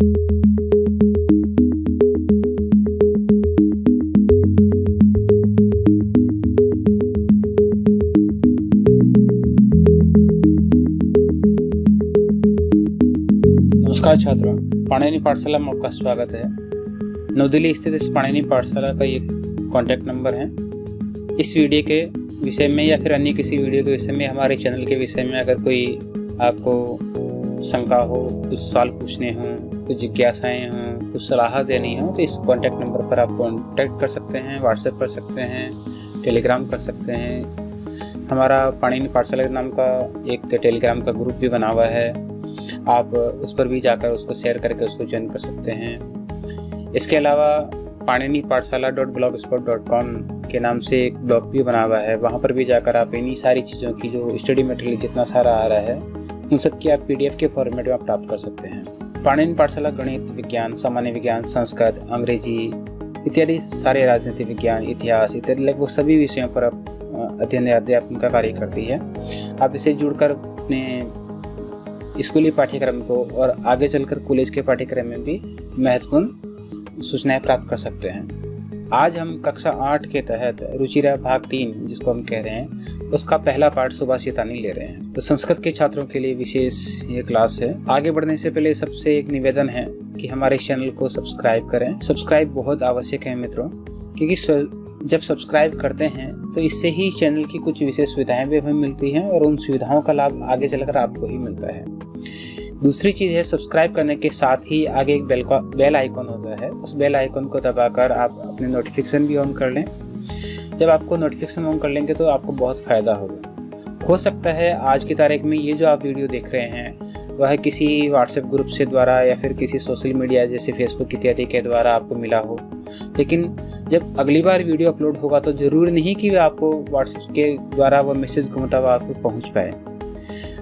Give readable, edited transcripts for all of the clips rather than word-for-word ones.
नमस्कार छात्रों, पाणिनि पाठशाला में आपका स्वागत है। नई दिल्ली स्थित इस पाणिनि पाठशाला का ये कॉन्टैक्ट नंबर है। इस वीडियो के विषय में या फिर अन्य किसी वीडियो के विषय में, हमारे चैनल के विषय में अगर कोई आपको शंका हो, कुछ सवाल पूछने हों, कुछ जिज्ञासाएं हों, कुछ सलाह देनी हो, तो इस कॉन्टैक्ट नंबर पर आप कॉन्टैक्ट कर सकते हैं, व्हाट्सएप कर सकते हैं, टेलीग्राम कर सकते हैं। हमारा पाणिनि पाठशाला के नाम का एक टेलीग्राम का ग्रुप भी बना हुआ है, आप उस पर भी जाकर उसको शेयर करके उसको ज्वाइन कर सकते हैं। इसके अलावा पाणिनि पाठशाला .blogspot.com के नाम से एक ब्लॉग भी बना हुआ है, वहाँ पर भी जाकर आप इन्हीं सारी चीज़ों की जो स्टडी मटेरियल जितना सारा आ रहा है उन सब की आप PDF के फॉर्मेट में आप प्राप्त कर सकते हैं। पाणिनि पाठशाला गणित, विज्ञान, सामान्य विज्ञान, संस्कृत, अंग्रेजी इत्यादि सारे राजनीति विज्ञान, इतिहास इत्यादि लगभग सभी विषयों पर आप अध्ययन अध्यापन का कार्य करती है। आप इसे जुड़कर अपने स्कूली पाठ्यक्रम को और आगे चलकर कॉलेज के पाठ्यक्रम में भी महत्वपूर्ण सूचनाएं प्राप्त कर सकते हैं। आज हम कक्षा 8 के तहत रुचिरा भाग 3 जिसको हम कह रहे हैं, उसका पहला पाठ सुभाषितानी ले रहे हैं। तो संस्कृत के छात्रों के लिए विशेष ये क्लास है। आगे बढ़ने से पहले सबसे एक निवेदन है कि हमारे चैनल को सब्सक्राइब करें। सब्सक्राइब बहुत आवश्यक है मित्रों, क्योंकि जब सब्सक्राइब करते हैं तो इससे ही चैनल की कुछ विशेष सुविधाएं भी हमें मिलती हैं और उन सुविधाओं का लाभ आगे चलकर आपको ही मिलता है। दूसरी चीज़ है, सब्सक्राइब करने के साथ ही आगे एक बेल आइकन होता है, उस बेल आइकन को दबाकर आप अपने नोटिफिकेशन भी ऑन कर लें। जब आपको नोटिफिकेशन ऑन कर लेंगे तो आपको बहुत फ़ायदा होगा। हो सकता है आज की तारीख में ये जो आप वीडियो देख रहे हैं वह किसी व्हाट्सएप ग्रुप से द्वारा या फिर किसी सोशल मीडिया जैसे फेसबुक इत्यादि के द्वारा आपको मिला हो, लेकिन जब अगली बार वीडियो अपलोड होगा तो ज़रूरी नहीं कि आपको व्हाट्सएप के द्वारा वह मैसेज घूमता हुआ आपको पहुँच पाए।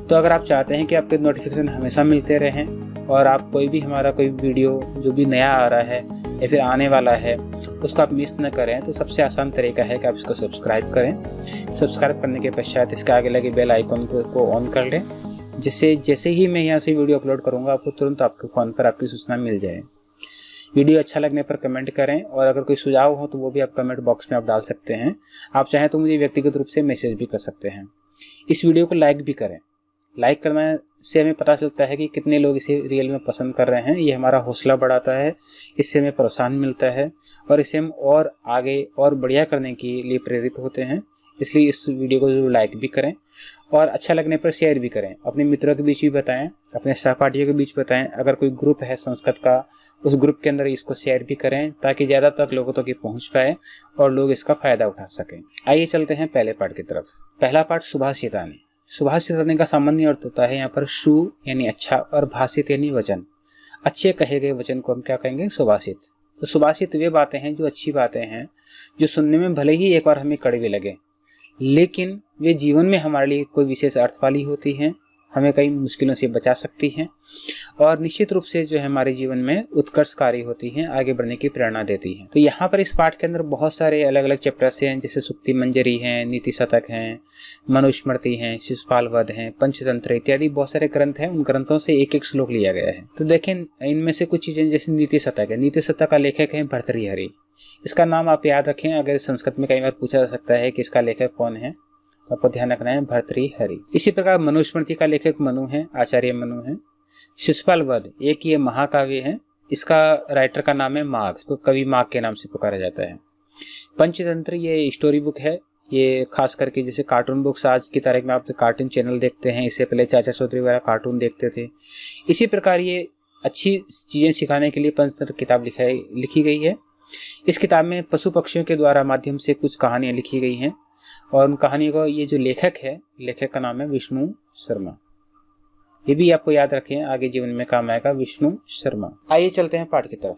तो अगर आप चाहते हैं कि आपके नोटिफिकेशन हमेशा मिलते रहें और आप कोई भी हमारा कोई वीडियो जो भी नया आ रहा है या फिर आने वाला है उसको आप मिस न करें, तो सबसे आसान तरीका है कि आप इसको सब्सक्राइब करें। सब्सक्राइब करने के पश्चात इसके आगे लगे बेल आइकन को ऑन कर लें, जिससे जैसे ही मैं यहाँ से वीडियो अपलोड करूँगा आपको तुरंत आपके फ़ोन पर आपकी सूचना मिल जाए। वीडियो अच्छा लगने पर कमेंट करें और अगर कोई सुझाव हो तो वो भी आप कमेंट बॉक्स में आप डाल सकते हैं। आप चाहें तो मुझे व्यक्तिगत रूप से मैसेज भी कर सकते हैं। इस वीडियो को लाइक भी करें। लाइक करने से हमें पता चलता है कि कितने लोग इसे रियल में पसंद कर रहे हैं। ये हमारा हौसला बढ़ाता है, इससे हमें प्रोत्साहन मिलता है और इससे हम और आगे और बढ़िया करने के लिए प्रेरित होते हैं। इसलिए इस वीडियो को जरूर लाइक भी करें और अच्छा लगने पर शेयर भी करें। अपने मित्रों के बीच भी बताएं, अपने सहपाठियों के बीच बताएं। अगर कोई ग्रुप है संस्कृत का, उस ग्रुप के अंदर इसको शेयर भी करें ताकि ज़्यादातर लोगों तक ये पहुँच पाए और लोग इसका फ़ायदा उठा सकें। आइए चलते हैं पहले पाठ की तरफ। पहला पाठ सुभाषितानी। सुभाषितानी का सामान्य अर्थ होता है यहाँ पर सु यानी अच्छा और भाषित यानी वचन। अच्छे कहे गए वचन को हम क्या कहेंगे? सुभाषित। तो सुभाषित वे बातें हैं जो अच्छी बातें हैं, जो सुनने में भले ही एक बार हमें कड़वी लगे, लेकिन वे जीवन में हमारे लिए कोई विशेष अर्थ वाली होती हैं, हमें कई मुश्किलों से बचा सकती हैं और निश्चित रूप से जो है हमारे जीवन में उत्कर्षकारी होती हैं, आगे बढ़ने की प्रेरणा देती हैं। तो यहाँ पर इस पाठ के अंदर बहुत सारे अलग अलग चैप्टर्स हैं, जैसे सुक्ति मंजरी हैं, नीति शतक हैं, मनुस्मृति हैं, शिशुपाल वध हैं, पंचतंत्र इत्यादि बहुत सारे ग्रंथ हैं। उन ग्रंथों से एक एक श्लोक लिया गया है। तो देखें इनमें से कुछ चीजें, जैसे नीति शतक है। नीति शतक का लेखक है भर्तृहरि। इसका नाम आप याद रखें, अगर संस्कृत में कई बार पूछा जा सकता है कि इसका लेखक कौन है, आपको ध्यान रखना है भर्तृहरि। इसी प्रकार मनुस्मृति का लेखक मनु है, आचार्य मनु है। शिशुपाल वध एक ये महाकाव्य है, इसका राइटर का नाम है माघ, तो कवि माघ के नाम से पुकारा जाता है। पंचतंत्र ये स्टोरी बुक है, ये खास करके जैसे कार्टून बुक्स आज की तारीख में आप कार्टून चैनल देखते हैं, इससे पहले चाचा चौधरी वगैरह कार्टून देखते थे। इसी प्रकार ये अच्छी चीजें सिखाने के लिए पंचतंत्र किताब लिखी गई है। इस किताब में पशु पक्षियों के द्वारा माध्यम से कुछ कहानियां लिखी गई हैं और उन कहानियों को ये जो लेखक है, लेखक का नाम है विष्णु शर्मा। ये भी आपको याद रखें, आगे जीवन में काम आएगा, विष्णु शर्मा। आइए चलते हैं पाठ की तरफ।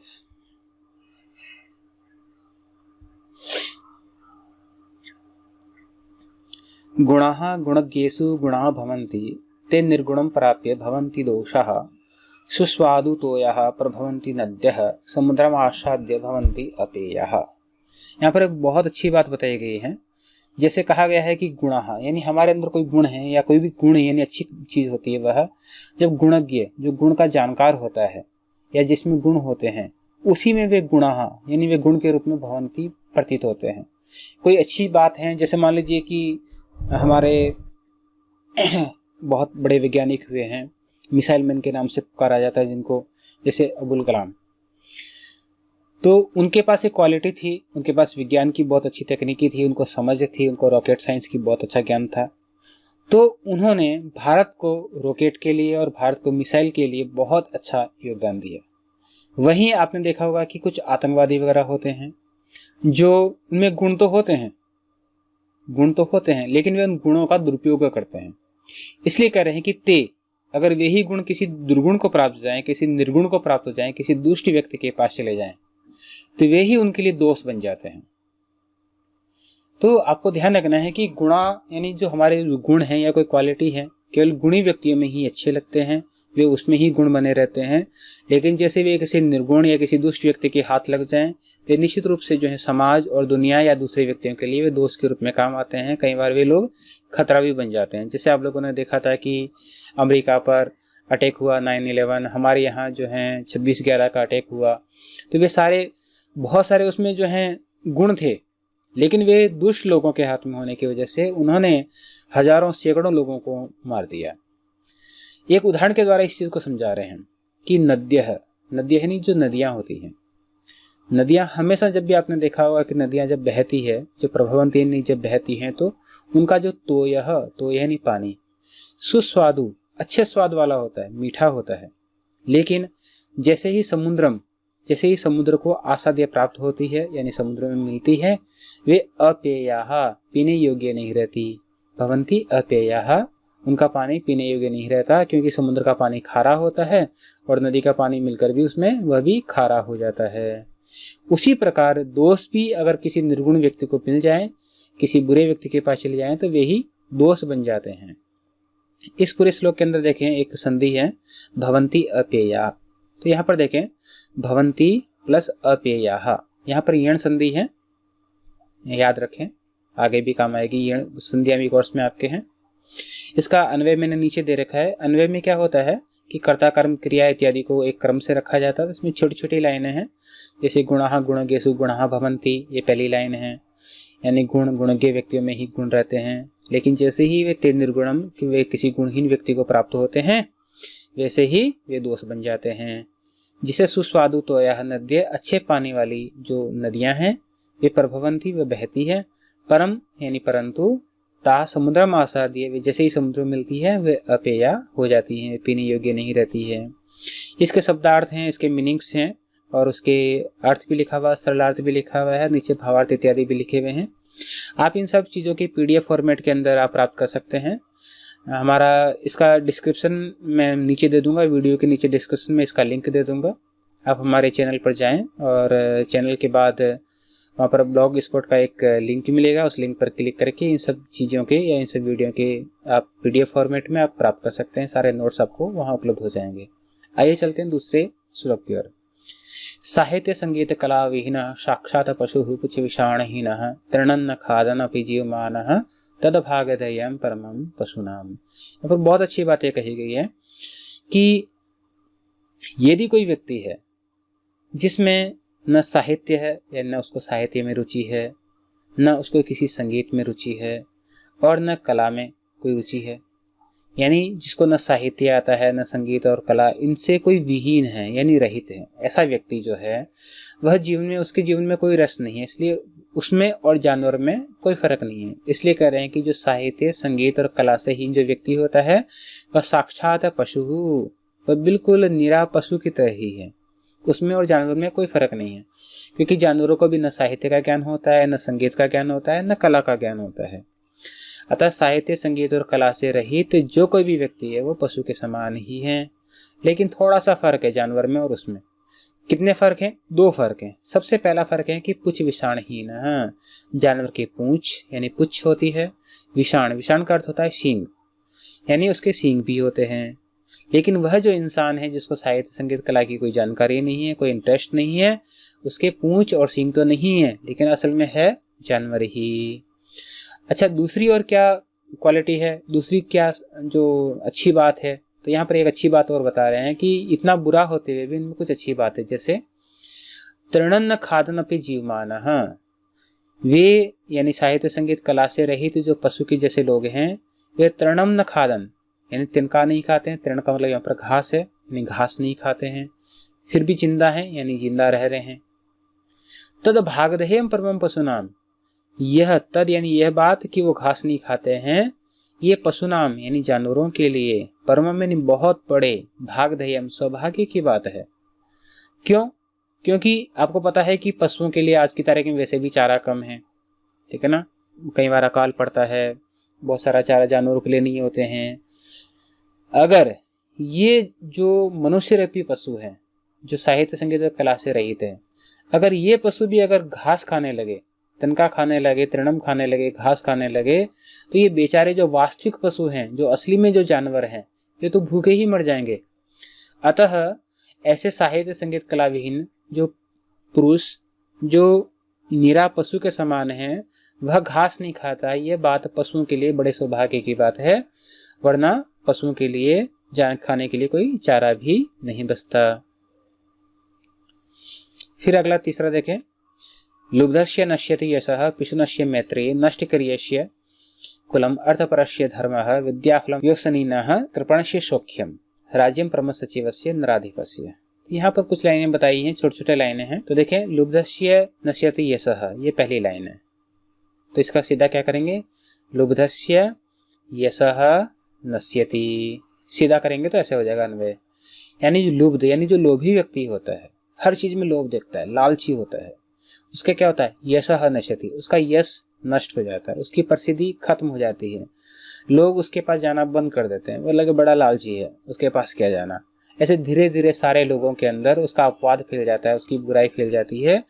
गुणाः गुणज्ञेषु गुणाः भवन्ति ते निर्गुणं प्राप्य भवन्ति दोषाः सुस्वादु तोयाः प्रभवन्ति नद्यः समुद्रम् आस्वाद्य भवन्ति अपेयाः। यहाँ पर एक बहुत अच्छी बात बताई गई है। जैसे कहा गया है कि गुणाः यानी हमारे अंदर कोई गुण है या कोई भी गुण यानी अच्छी चीज होती है, वह जब गुणज्ञ जो गुण का जानकार होता है या जिसमें गुण होते हैं उसी में वे गुणाः यानी वे गुण के रूप में भवन्ति प्रतीत होते हैं। कोई अच्छी बात है, जैसे मान लीजिए कि हमारे बहुत बड़े वैज्ञानिक हुए हैं, मिसाइल मैन के नाम से पुकारा जाता है जिनको, जैसे अबुल कलाम, तो उनके पास एक क्वालिटी थी, उनके पास विज्ञान की बहुत अच्छी तकनीकी थी, उनको समझ थी, उनको रॉकेट साइंस की बहुत अच्छा ज्ञान था। तो उन्होंने भारत को रॉकेट के लिए और भारत को मिसाइल के लिए बहुत अच्छा योगदान दिया। वहीं आपने देखा होगा कि कुछ आतंकवादी वगैरह होते हैं जो उनमें गुण तो होते हैं लेकिन वे उन गुणों का दुरुपयोग करते हैं। इसलिए कह रहे हैं कि अगर वे ही गुण किसी दुर्गुण को प्राप्त हो जाएं, किसी निर्गुण को प्राप्त हो जाएं, किसी दुष्ट व्यक्ति के पास चले जाएं, तो वे ही उनके लिए दोष बन जाते हैं। तो आपको ध्यान रखना है कि गुणा यानी जो हमारे गुण हैं या कोई क्वालिटी है, केवल गुणी व्यक्तियों में ही अच्छे लगते हैं, वे उसमें ही गुण बने रहते हैं। लेकिन जैसे वे किसी निर्गुण या किसी दुष्ट व्यक्ति के हाथ लग जाएं, वे निश्चित रूप से जो है समाज और दुनिया या दूसरे व्यक्तियों के लिए वे दोस्त के रूप में काम आते हैं। कई बार वे लोग खतरा भी बन जाते हैं। जैसे आप लोगों ने देखा था कि अमेरिका पर अटैक हुआ 9/11, हमारे यहाँ जो है 26/11 का अटैक हुआ, तो वे सारे बहुत सारे उसमें जो हैं गुण थे, लेकिन वे दुष्ट लोगों के हाथ में होने की वजह से उन्होंने हजारों सैकड़ों लोगों को मार दिया। एक उदाहरण के द्वारा इस चीज को समझा रहे हैं कि नद्यः यानी जो नदियां होती हैं, नदियां हमेशा, जब भी आपने देखा होगा कि नदियां जब बहती है, जो प्रभवंती जब बहती हैं, तो उनका जो तोयः यानी पानी सुस्वादु अच्छे स्वाद वाला होता है, मीठा होता है। लेकिन जैसे ही समुद्र को आसाद्य प्राप्त होती है यानी समुद्र में मिलती है, वे अपेयाः पीने योग्य नहीं रहती। भवन्ति अपेयाः उनका पानी पीने योग्य नहीं रहता, क्योंकि समुद्र का पानी खारा होता है और नदी का पानी मिलकर भी उसमें वह भी खारा हो जाता है। उसी प्रकार दोष भी अगर किसी निर्गुण व्यक्ति को मिल जाए, किसी बुरे व्यक्ति के पास चले जाएं, तो वे ही दोष बन जाते हैं। इस पूरे श्लोक के अंदर देखें एक संधि है भवन्ति अपेया, तो यहाँ पर देखें भवन्ति प्लस अपेयाः, यहाँ पर यण संधि है, याद रखें, आगे भी काम आएगी। यण संधियां भी कोर्स में आपके हैं। इसका अन्वय मैंने नीचे दे रखा है। अन्वय में क्या होता है कि कर्ता कर्म क्रिया इत्यादि को एक क्रम से रखा जाता है। इसमें छोटी छोटी लाइनें हैं, जैसे गुणाः गुणगेषु गुणाः भवन्ति, ये पहली लाइन है, यानी गुण गुणज्ञ व्यक्तियों में ही गुण रहते हैं। लेकिन जैसे ही वे ते निर्गुणम कि वे किसी गुणहीन व्यक्ति को प्राप्त होते हैं, वैसे ही वे दोष बन जाते हैं। जिसे सुस्वादु तो यह नद्य अच्छे पानी वाली जो नदियां हैं, वे प्रभवंती वे बहती है, परम यानी परंतु, ता समुद्रम आसाद्य वे जैसे ही समुद्र में मिलती है वे अपेया हो जाती हैं, पीने योग्य नहीं रहती है। इसके शब्दार्थ हैं, इसके मीनिंग्स हैं और उसके अर्थ भी लिखा हुआ, सरलार्थ भी लिखा हुआ है, नीचे भावार्थ इत्यादि भी लिखे हुए हैं। आप इन सब चीज़ों की PDF फॉर्मेट के अंदर आप प्राप्त कर सकते हैं। हमारा इसका डिस्क्रिप्शन मैं नीचे दे दूंगा, वीडियो के नीचे डिस्क्रिप्शन में इसका लिंक दे दूंगा। आप हमारे चैनल पर जाएं और चैनल के बाद वहाँ पर ब्लॉग स्पॉट का एक लिंक मिलेगा, उस लिंक पर क्लिक करके इन सब चीज़ों के या इन सब वीडियो के आप PDF फॉर्मेट में आप प्राप्त कर सकते हैं। सारे नोट्स आपको वहाँ उपलब्ध हो जाएंगे। आइए चलते हैं दूसरे श्लोक की ओर। साहित्य संगीत कला विहीनः साक्षात् पशुः पुच्छ विषाणहीनः तृणन्न खादन अपि जीवमानः तद्भागधेयं परमं पशूनां। यहाँ पर बहुत अच्छी बातें कही गई है कि यदि कोई व्यक्ति है जिसमें न साहित्य है या न उसको साहित्य में रुचि है, न उसको किसी संगीत में रुचि है और न कला में कोई रुचि है, यानी जिसको न साहित्य आता है न संगीत और कला, इनसे कोई विहीन है यानी रहित है, ऐसा व्यक्ति जो है वह उसके जीवन में कोई रस नहीं है, इसलिए उसमें और जानवर में कोई फर्क नहीं है। इसलिए कह रहे हैं कि जो साहित्य संगीत और कला से ही जो व्यक्ति होता है वह साक्षात पशु, वह बिल्कुल निरा पशु की तरह ही है, उसमें और जानवर में कोई फर्क नहीं है। क्योंकि जानवरों को भी न साहित्य का ज्ञान होता है, न संगीत का ज्ञान होता है, न कला का ज्ञान होता है। अतः साहित्य संगीत और कला से रहित जो कोई भी व्यक्ति है वो पशु के समान ही है। लेकिन थोड़ा सा फर्क है जानवर में और उसमें। कितने फर्क हैं? 2 फर्क हैं। सबसे पहला फर्क है कि पुच्छ विषाणहीन, जानवर की पूंछ यानी पुच्छ होती है, विषाण का अर्थ होता है सींग, यानी उसके सींग भी होते हैं। लेकिन वह जो इंसान है जिसको साहित्य संगीत कला की कोई जानकारी नहीं है, कोई इंटरेस्ट नहीं है, उसके पूंछ और सींग तो नहीं है, लेकिन असल में है जानवर ही। अच्छा, दूसरी और क्या क्वालिटी है, दूसरी क्या जो अच्छी बात है तो यहाँ पर एक अच्छी बात और बता रहे हैं कि इतना बुरा होते हुए भी इनमें कुछ अच्छी बात है, जैसे तृणन्न खादनपि जीवमानः, वे यानी साहित्य संगीत कला से रहित जो पशु के जैसे लोग हैं, वे तृणम न खादन यानी तिनका नहीं खाते हैं। तृण का मतलब यहाँ पर घास है, यानी घास नहीं खाते हैं, फिर भी जिंदा है यानी जिंदा रह रहे हैं। तद भागधेयम परमम पशुनाम, यह तद यानी यह बात कि वो घास नहीं खाते हैं, ये पशुनाम यानी जानवरों के लिए परमम यानी बहुत बड़े, भागधेयम सौभाग्य की बात है। क्यों? क्योंकि आपको पता है कि पशुओं के लिए आज की तारीख में वैसे भी चारा कम है, ठीक है ना। कई बार अकाल पड़ता है, बहुत सारा चारा जानवरों के लिए नहीं होते हैं। अगर ये जो मनुष्य रूपी पशु हैं, जो साहित्य संगीत और कला से रहित है, अगर ये पशु भी अगर घास खाने लगे, तिनका खाने लगे, तृणम खाने लगे, घास खाने लगे, तो ये बेचारे जो वास्तविक पशु हैं, जो असली में जो जानवर हैं, ये तो भूखे ही मर जाएंगे। अतः ऐसे साहित्य संगीत कला विहीन जो पुरुष जो निरा पशु के समान है, वह घास नहीं खाता, ये बात पशुओं के लिए बड़े सौभाग्य की बात है, वरना पशुओं के लिए जान खाने के लिए कोई चारा भी नहीं बचता। फिर अगला तीसरा देखें, लुब्धस्य नश्यति यशः पिशुनस्य मैत्री नष्ट क्रियस्य कुलम अर्थपरस्य धर्मः विद्याफलम व्यसनिनः कृपणस्य सौख्यम राज्यम परम सचिवस्य नराधिपस्य। यहाँ पर कुछ लाइनें बताई हैं, छोटे छोटे लाइनें हैं। तो देखें, लुब्धस्य नश्यति यशः, ये पहली लाइन है। तो इसका सीधा क्या करेंगे, लुब्धस्य यशः नश्यति, सीधा करेंगे तो ऐसे हो जाएगा अन्वय। यानी जो लुब्ध यानी जो लोभी व्यक्ति होता है, हर चीज में लोभ देखता है, लालची होता है, उसका क्या होता है, यशः नश्यति, उसका यश नष्ट हो जाता है, उसकी प्रसिद्धि खत्म हो जाती है, लोग उसके पास जाना बंद कर देते हैं, वो लगे बड़ा लालची है, उसके पास क्या जाना। ऐसे धीरे धीरे सारे लोगों के अंदर उसका अपवाद फैल जाता है, उसकी बुराई फैल जाती है,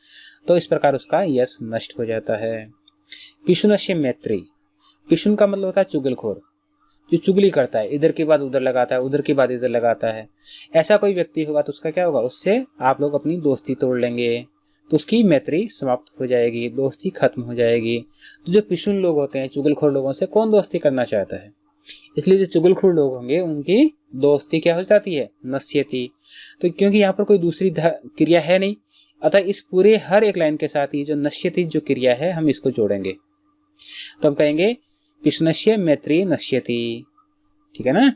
तो इस प्रकार उसका यश नष्ट हो जाता है। पिशुनस्य मैत्री, पिशुन का मतलब होता है चुगलखोर, जो चुगली करता है, इधर की बात उधर लगाता है, उधर की बात इधर लगाता है। ऐसा कोई व्यक्ति होगा तो उसका क्या होगा, उससे आप लोग अपनी दोस्ती तोड़ लेंगे, तो उसकी मैत्री समाप्त हो जाएगी, दोस्ती खत्म हो जाएगी। तो जो पिशुन लोग होते हैं, चुगलखोर लोगों से कौन दोस्ती करना चाहता है, इसलिए जो चुगलखोर लोग होंगे उनकी दोस्ती क्या हो जाती है, नश्यति। तो क्योंकि यहाँ पर कोई दूसरी क्रिया है नहीं, अतः इस पूरे हर एक लाइन के साथ ये जो नश्यति जो क्रिया है, हम इसको जोड़ेंगे, तो हम कहेंगे पिशुनस्य मैत्री नश्यति, ठीक है ना।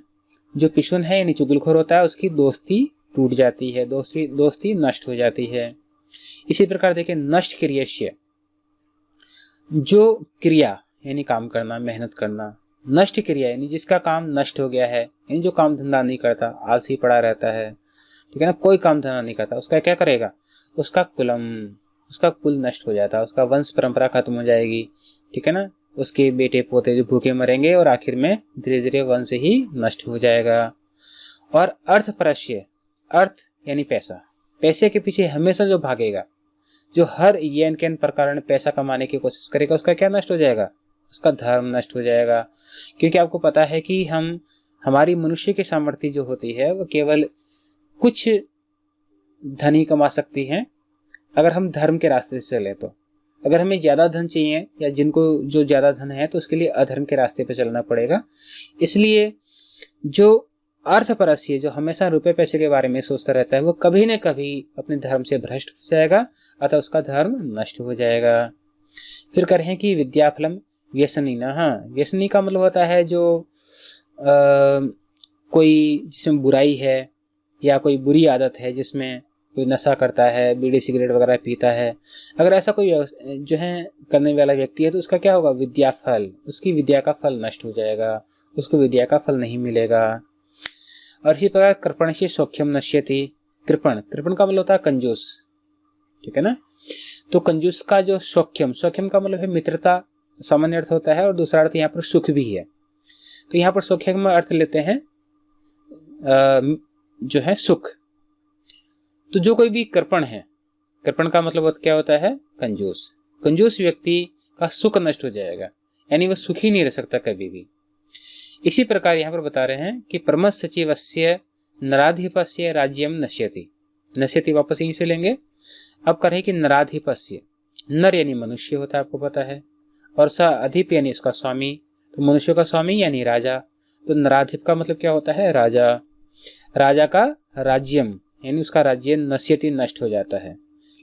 जो पिशुन है यानी चुगलखोर होता है, उसकी दोस्ती टूट जाती है, दोस्ती नष्ट हो जाती है। इसी प्रकार देखिए, नष्ट क्रियस्य, जो क्रिया यानी काम करना, मेहनत करना, नष्ट क्रिया यानी जिसका काम नष्ट हो गया है, यानी जो काम धंधा नहीं करता, आलसी पड़ा रहता है, ठीक है ना, कोई काम धंधा नहीं करता, उसका क्या करेगा, उसका कुलम, उसका कुल नष्ट हो जाता है, उसका वंश परंपरा खत्म हो जाएगी, ठीक है ना। उसके बेटे पोते जो भूखे मरेंगे और आखिर में धीरे धीरे वंश ही नष्ट हो जाएगा। और अर्थपरस्य, अर्थ यानी पैसा, पैसे के पीछे हमेशा जो भागेगा, जो हर येन केन प्रकार पैसा कमाने की कोशिश करेगा, उसका क्या नष्ट हो जाएगा, उसका धर्म नष्ट हो जाएगा। क्योंकि आपको पता है कि हमारी मनुष्य की सामर्थ्य जो होती है वो केवल कुछ धन ही कमा सकती है अगर हम धर्म के रास्ते से चले। तो अगर हमें ज्यादा धन चाहिए या जिनको जो ज्यादा धन है, तो उसके लिए अधर्म के रास्ते पे चलना पड़ेगा। इसलिए जो अर्थपरस्य, जो हमेशा रुपए पैसे के बारे में सोचता रहता है, वो कभी न कभी अपने धर्म से भ्रष्ट हो जाएगा, अतः उसका धर्म नष्ट हो जाएगा। फिर करें कि विद्याफलम व्यसनी न, हाँ, व्यसनी का मतलब होता है जो कोई जिसमें बुराई है या कोई बुरी आदत है, जिसमें कोई नशा करता है, बीड़ी सिगरेट वगैरह पीता है, अगर ऐसा कोई जो है करने वाला व्यक्ति है, तो उसका क्या होगा, विद्या फल, उसकी विद्या का फल नष्ट हो जाएगा, उसको विद्या का फल नहीं मिलेगा। और इसी प्रकार कृपण से सौख्यम नश्यति, कृपण, कृपण का मतलब होता है कंजूस, ठीक है ना। तो कंजूस का जो सौख्यम, सौख्यम का मतलब है मित्रता, सामान्य अर्थ होता है, और दूसरा अर्थ यहाँ पर सुख भी है। तो यहाँ पर सौख्यम में अर्थ लेते हैं जो है सुख। तो जो कोई भी कृपण है, कृपण का मतलब क्या होता है, कंजूस, कंजूस व्यक्ति का सुख नष्ट हो जाएगा, यानी वह सुखी नहीं रह सकता कभी भी। इसी प्रकार यहाँ पर बता रहे हैं कि परम सचिवस्य नराधिपस्य राज्यम नश्यति, नश्यति वापस यहीं से लेंगे। अब करें कि नराधिपस्य, नर यानी मनुष्य होता है, आपको पता है, और स अधिप यानी इसका स्वामी, तो मनुष्य का स्वामी यानी राजा, तो नराधिप का मतलब क्या होता है? राजा। राजा का राज्यम यानी उसका राज्य नश्यति नष्ट हो जाता है।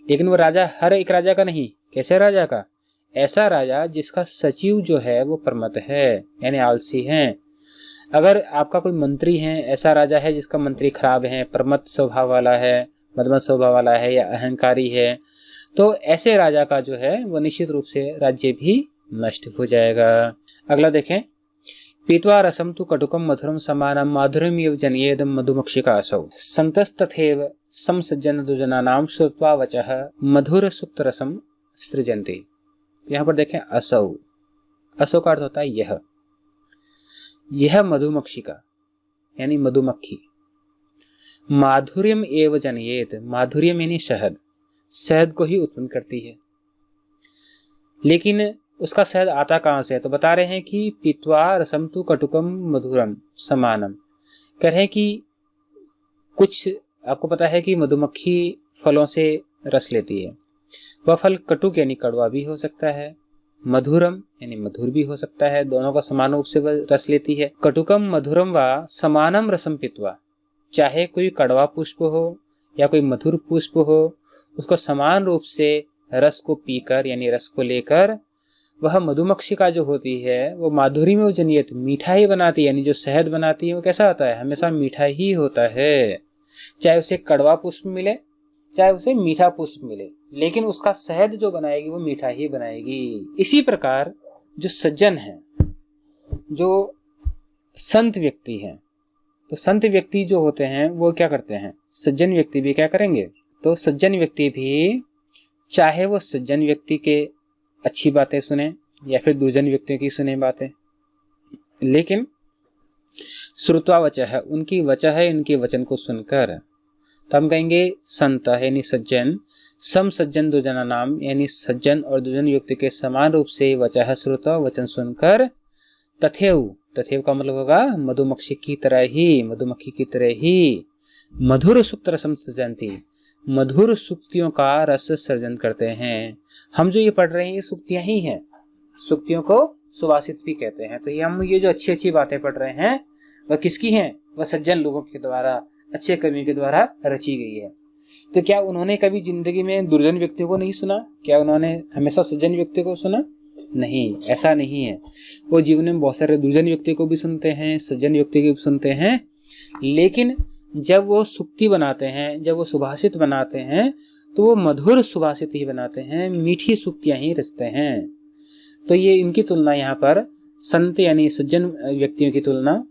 लेकिन वो राजा हर एक राजा का नहीं। कैसे राजा का? ऐसा राजा जिसका सचिव जो है वो प्रमत्त है यानी आलसी है। अगर आपका कोई मंत्री है, ऐसा राजा है जिसका मंत्री खराब है, प्रमत्त स्वभाव वाला है, मदमत स्वभाव वाला है या अहंकारी है, तो ऐसे राजा का जो है वो निश्चित रूप से राज्य भी नष्ट हो जाएगा। अगला देखें, पीत्वा रसम तु कटुकम मधुरम समानम माधुर्यम एव जनयेदम मधुमक्षिका असौ संतस्तथैव समसज्जन दुजनानाम श्रुत्वा वचः मधुर सुक्त रसम सृजन्ति। यहाँ पर देखें असौ, असौ का अर्थ होता है यह मधुमक्षिका यानी मधुमक्खी। माधुर्यम एव जनयेत, माधुर्यम यानी शहद, शहद को ही उत्पन्न करती है। लेकिन उसका शहद आता कहां से है? तो बता रहे हैं कि पीत्वा रसम तु कटुकम मधुरम समानम। कह रहे हैं कि कुछ आपको पता है कि मधुमक्खी फलों से रस लेती है। वह फल कटुक यानी कड़वा भी हो सकता है, मधुरम यानी मधुर भी हो सकता है। दोनों का समान रूप से वह रस लेती है। कटुकम मधुरम व समानम रसम पीत्वा, चाहे कोई कड़वा पुष्प हो या कोई मधुर पुष्प हो, उसको समान रूप से रस को पीकर यानी रस को लेकर वह मधुमक्षिका जो होती है वो माधुरी में जनियत, मीठा ही बनाती है। यानी जो शहद बनाती है वो कैसा होता है? हमेशा मीठा ही होता है। चाहे उसे कड़वा पुष्प मिले चाहे उसे मीठा पुष्प मिले, लेकिन उसका शहद जो बनाएगी वो मीठा ही बनाएगी। इसी प्रकार जो सज्जन है, जो संत व्यक्ति है, तो संत व्यक्ति जो होते हैं वो क्या करते हैं? सज्जन व्यक्ति भी क्या करेंगे? तो सज्जन व्यक्ति भी चाहे वो सज्जन व्यक्ति के अच्छी बातें सुने या फिर दुर्जन व्यक्तियों की सुने बातें, लेकिन श्रुत्वा वचः, उनकी वचः है, उनके वचन को सुनकर, तो हम कहेंगे संत यानी सज्जन, सम सज्जन दुजना नाम यानी सज्जन और दुर्जन व्यक्ति के समान रूप से वचः श्रुत्वा वचन सुनकर, तथैव, तथैव का मतलब होगा मधुमक्खी की तरह ही, मधुमक्खी की तरह ही मधुर सुक्त रसम सृजन्ति, मधुर सुक्तियों का रस सर्जन करते हैं। हम जो ये पढ़ रहे हैं ये सुक्तियां ही हैं, सुक्तियों को सुवासित भी कहते हैं। तो ये हम जो अच्छी अच्छी बातें पढ़ रहे हैं वह किसकी हैं? वह सज्जन लोगों के द्वारा, अच्छे कवियों के द्वारा रची गई है। तो क्या उन्होंने कभी जिंदगी में दुर्जन व्यक्तियों को नहीं सुना? क्या उन्होंने हमेशा सज्जन व्यक्ति को सुना? नहीं, ऐसा नहीं है। वो जीवन में बहुत सारे दुर्जन व्यक्ति को भी सुनते हैं, सज्जन व्यक्ति को भी सुनते हैं, लेकिन जब वो सुक्ति बनाते हैं, जब वो सुभाषित बनाते हैं, तो वो मधुर सुभाषित ही बनाते हैं, मीठी सुक्तियां ही रचते हैं। तो ये इनकी तुलना यहाँ पर संत यानी सज्जन व्यक्तियों की तुलना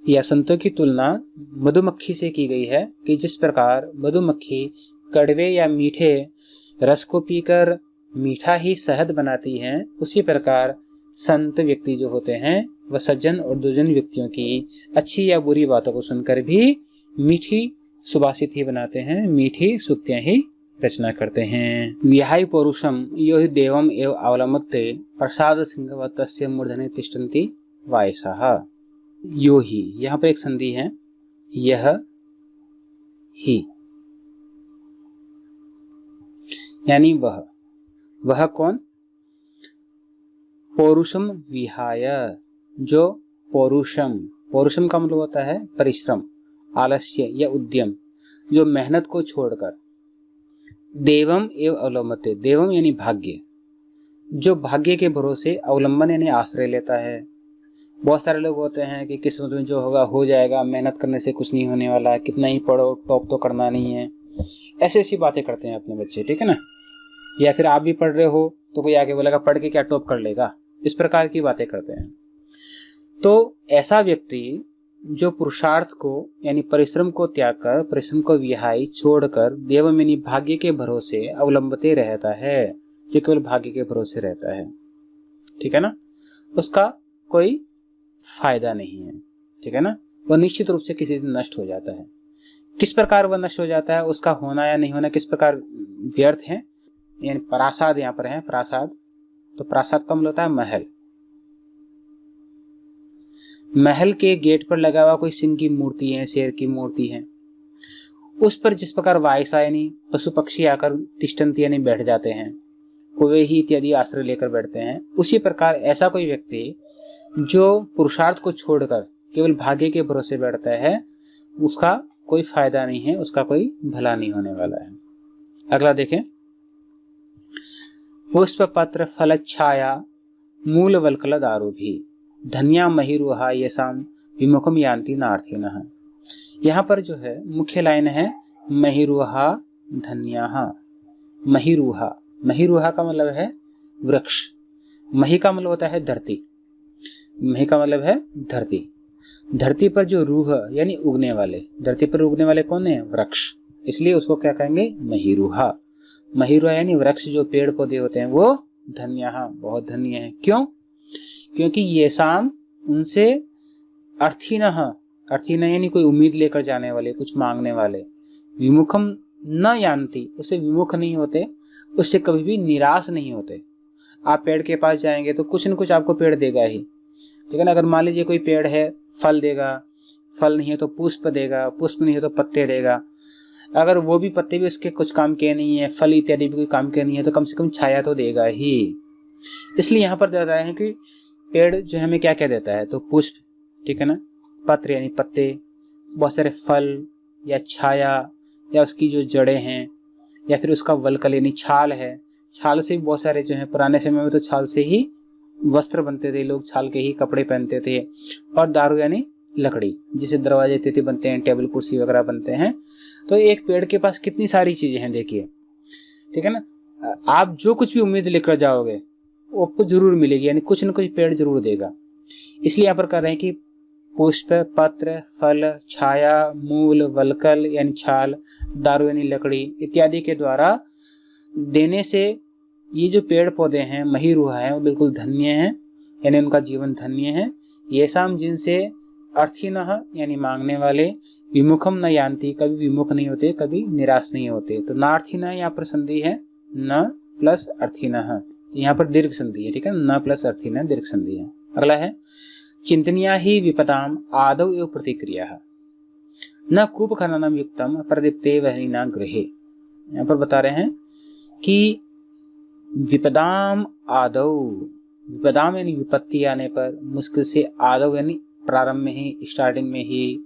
या संतों की तुलना मधुमक्खी से की गई है कि जिस प्रकार मधुमक्खी कड़वे या मीठे रस को पीकर मीठा ही शहद बनाती हैं, उसी प्रकार संत व्यक्ति जो होते हैं वह सज्जन और दुर्जन व्यक्तियों की अच्छी या बुरी बातों को सुनकर भी मीठी सुभाषित ही बनाते हैं, मीठी सुक्तियां ही रचना करते हैं। विहाय पौरुषम यो हि देवम एव अवलम्बते प्रसाद सिंहवत् तस्य मूर्धने तिष्ठन्ति वायसः। यो ही, यहाँ पर एक संधि है, यह ही यानी वह कौन? पौरुषम विहाय, जो पौरुषम, पौरुषम का मतलब होता है परिश्रम, आलस्य या उद्यम, जो मेहनत को छोड़कर, देवम एव अवलंबते, देवम यानी भाग्य, जो भाग्य के भरोसे अवलंबन यानी आश्रय लेता है। बहुत सारे लोग होते हैं कि किस्मत में जो होगा हो जाएगा, मेहनत करने से कुछ नहीं होने वाला, कितना ही पढ़ो टॉप तो करना नहीं है, ऐसी ऐसी बातें करते हैं अपने बच्चे, ठीक है ना। या फिर आप भी पढ़ रहे हो तो कोई आगे बोलेगा पढ़ के क्या टॉप कर लेगा, इस प्रकार की बातें करते हैं। तो ऐसा व्यक्ति जो पुरुषार्थ को यानी परिश्रम को त्याग कर, परिश्रम को विहाई छोड़कर देवम यानी भाग्य के भरोसे अवलंबते रहता है, जो केवल भाग्य के भरोसे रहता है, ठीक है ना, उसका कोई फायदा नहीं है, ठीक है ना, वह निश्चित रूप से किसी दिन नष्ट हो जाता है। किस प्रकार वह नष्ट हो जाता है, उसका होना या नहीं होना किस प्रकार व्यर्थ है, यानी प्रासाद यहाँ पर है, प्रासाद, तो प्रासाद का मतलब होता है महल। महल के गेट पर लगा हुआ कोई सिंह की मूर्ति है, शेर की मूर्ति है, उस पर जिस प्रकार वायसा यानी पशु पक्षी आकर तिष्ठन्ति यानी बैठ जाते हैं, कुएं ही इत्यादि आश्रय लेकर बैठते हैं, उसी प्रकार ऐसा कोई व्यक्ति जो पुरुषार्थ को छोड़कर केवल भाग्य के भरोसे बैठता है, उसका कोई फायदा नहीं है, उसका कोई भला नहीं होने वाला है। अगला देखें, पुष्प पत्र फल छाया मूल वल्कल दारू भी धन्या महिरुहा येषाम विमुखम यान्ति नार्थिनः। यहाँ पर जो है मुख्य लाइन है महिरुहा धन्याः। महिरुहा, महिरुहा का मतलब है वृक्ष, मही का मतलब होता है धरती, मही का मतलब है धरती। धरती पर जो रूह यानी उगने वाले, धरती पर उगने वाले कौन है? वृक्ष, इसलिए उसको क्या कहेंगे? महिरुहा। महिरुहा यानी वृक्ष, जो पेड़ पौधे होते हैं वो धन्याः, बहुत धन्य है। क्यों? क्योंकि ये शाम उनसे अर्थिनः, अर्थिनः यानी कोई उम्मीद लेकर जाने वाले, कुछ मांगने वाले, विमुखम न यान्ति, उससे विमुख नहीं होते, उससे कभी भी निराश नहीं होते। आप पेड़ के पास जाएंगे तो कुछ न कुछ आपको पेड़ देगा ही, ठीक है ना। अगर मान लीजिए कोई पेड़ है, फल देगा, फल नहीं है तो पुष्प देगा, पुष्प नहीं है तो पत्ते देगा। अगर वो भी पत्ते भी उसके कुछ काम के नहीं है, फल इत्यादि भी कोई काम के नहीं है, तो कम से कम छाया तो देगा ही। इसलिए यहाँ पर बता रहे हैं कि पेड़ जो हमें क्या क्या देता है, तो पुष्प, ठीक है ना, पत्र यानी पत्ते, बहुत सारे फल या छाया, या उसकी जो जड़ें हैं, या फिर उसका वल्कल यानी छाल है। छाल से भी बहुत सारे जो है, पुराने समय में तो छाल से ही वस्त्र बनते थे, लोग छाल के ही कपड़े पहनते थे। और दारू यानी लकड़ी, जिसे दरवाजे तिथि बनते हैं, टेबल कुर्सी वगैरह बनते हैं। तो एक पेड़ के पास कितनी सारी चीजें हैं देखिए, ठीक है ना। आप जो कुछ भी उम्मीद लेकर जाओगे वो आपको जरूर मिलेगी, यानी कुछ न कुछ पेड़ जरूर देगा। इसलिए यहाँ पर कह रहे हैं कि पुष्प, पत्र, फल, छाया, मूल, वल्कल यानी छाल, दारू यानी लकड़ी इत्यादि के द्वारा देने से ये जो पेड़ पौधे हैं, महिरुहा है, वो बिल्कुल धन्य हैं, यानी उनका जीवन धन्य है। ये शाम जिनसे अर्थिनः यानी मांगने वाले, विमुखम न यान्ति, कभी विमुख नहीं होते, कभी निराश नहीं होते। तो नार्थिनः यहाँ पर संधि है न प्लस अर्थिनः, यहाँ पर दीर्घ संधि है, ठीक है, न प्लस अर्थिनः दीर्घ संधि है। अगला है चिंतनिया ही विपदाम आदौ एव प्रतिक्रिया न कूप खननम युक्तम प्रदीप्ते वहनिना गृहे। यहाँ पर बता रहे हैं कि विपदाम आदौ, विपदाम यानी विपत्ति आने पर, मुश्किल से, आदौ यानी प्रारंभ में ही, स्टार्टिंग में ही,